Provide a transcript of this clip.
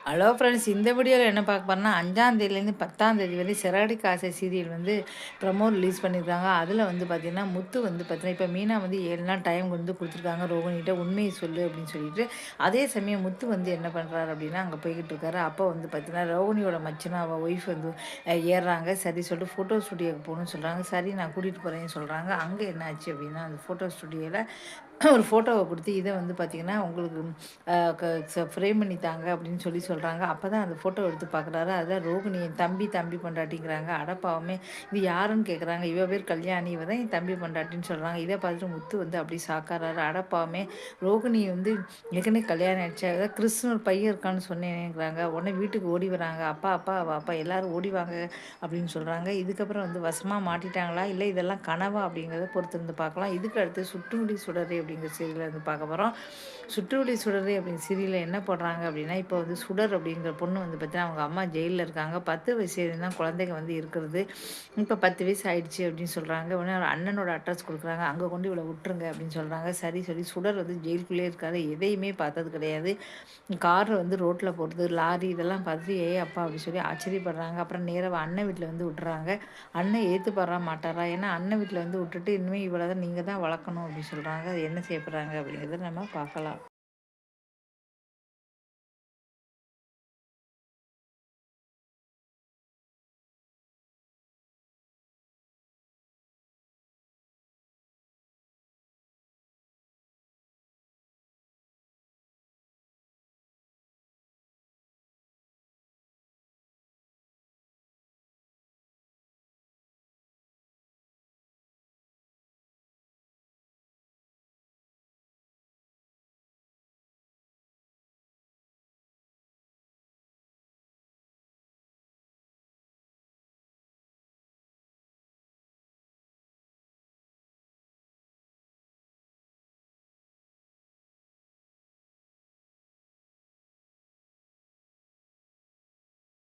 Hello friends, இந்த வீடியோவில் என்ன பார்க்க போறோம்னா 5ஆம் தேதியிலேருந்து 10ஆம் தேதி வரை சிறகடிக்க ஆசை சீரியல் வந்து ப்ரமோ ரிலீஸ் பண்ணியிருக்காங்க. அதில் வந்து பார்த்திங்கன்னா முத்து வந்து பார்த்தீங்கன்னா இப்போ மீனா வந்து 7 நாள் டைம் வந்து கொடுத்துருக்காங்க ரோகிணிகிட்ட, உண்மையை சொல்லு அப்படின்னு சொல்லிட்டு. அதே சமயம் முத்து வந்து என்ன பண்ணுறாரு அப்படின்னா அங்கே போய்கிட்டு இருக்காரு. அப்போ வந்து பார்த்தீங்கன்னா ரோகிணியோட மச்சனா அவள் ஒய்ஃப் வந்து ஏறுறாங்க. சரி சொல்லிட்டு ஃபோட்டோ ஸ்டுடியோக்கு போகணும்னு சொல்கிறாங்க. சரி நான் கூட்டிகிட்டு போகிறேன்னு சொல்கிறாங்க. அங்கே என்ன ஆச்சு அப்படின்னா அந்த ஃபோட்டோ ஸ்டுடியோவில் ஒரு ஃபோட்டோவை கொடுத்து இதை வந்து பார்த்திங்கன்னா உங்களுக்கு ஃப்ரேம் பண்ணி தாங்க அப்படின்னு சொல்லி சொல்கிறாங்க. அப்போ தான் அந்த ஃபோட்டோ எடுத்து பார்க்குறாரு. அதில் ரோகிணி என் தம்பி தம்பி பொண்டாட்டிங்கிறாங்க. அடப்பாவமே, இது யாருன்னு கேட்குறாங்க. இவ பேர் கல்யாணி, இவ தான் என் தம்பி பொண்டாட்டின்னு சொல்கிறாங்க. இதை பார்த்துட்டு முத்து வந்து அப்படி சாக்காராரு. அடப்பாவமே, ரோகிணி வந்து ஏற்கனவே கல்யாணம் ஆயிடுச்சு, அதாவது கிறிஸ்துன்னு ஒரு பையன் இருக்கான்னு சொன்னேங்கிறாங்க. உடனே வீட்டுக்கு ஓடி வராங்க. அப்பா அப்பா அப்பா எல்லாரும் ஓடி வாங்க அப்படின்னு சொல்கிறாங்க. இதுக்கப்புறம் வந்து வசமாக மாட்டிட்டாங்களா இல்லை இதெல்லாம் கனவா அப்படிங்கிறத பொறுத்திருந்து பார்க்கலாம். இதுக்கு அடுத்து சுட்டுமுடி சுடரே அப்படிங்கிற சீரியலை வந்து பார்க்க போகிறோம். சுற்றுவழி சுடரே அப்படிங்கிற சீரியலில் என்ன போடுறாங்க அப்படின்னா இப்போ வந்து சுடர் அப்படிங்கிற பொண்ணு வந்து பார்த்தீங்கன்னா அவங்க அம்மா ஜெயிலில் இருக்காங்க. 10 வயசு தான் குழந்தைங்க வந்து இருக்கிறது. இப்போ 10 வயசு ஆயிடுச்சு அப்படின்னு சொல்கிறாங்க. உடனே ஒரு அண்ணனோட அட்ரஸ் கொடுக்குறாங்க. அங்கே கொண்டு இவ்வளோ விட்டுருங்க அப்படின்னு சொல்கிறாங்க. சரி சொல்லி சுடர் வந்து ஜெயிலுக்குள்ளே இருக்காரு. எதையுமே பார்த்தது கிடையாது. கார் வந்து ரோட்டில் போகிறது, லாரி இதெல்லாம் பார்த்துட்டு ஏ அப்பா அப்படி சொல்லி ஆச்சரியப்படுறாங்க. அப்புறம் நேராக அண்ணன் வீட்டில் வந்து விட்டுறாங்க. அண்ணன் ஏற்றுப்பாரா மாட்டாரா? ஏன்னா அண்ணன் வீட்டில் வந்து விட்டுட்டு இனிமேல் இவ்வளோ தான் நீங்கள் தான் வளர்க்கணும் அப்படின்னு சொல்கிறாங்க. அது என்ன செய்யப்படுறாங்க அப்படிங்கிறத நம்ம பார்க்கலாம்.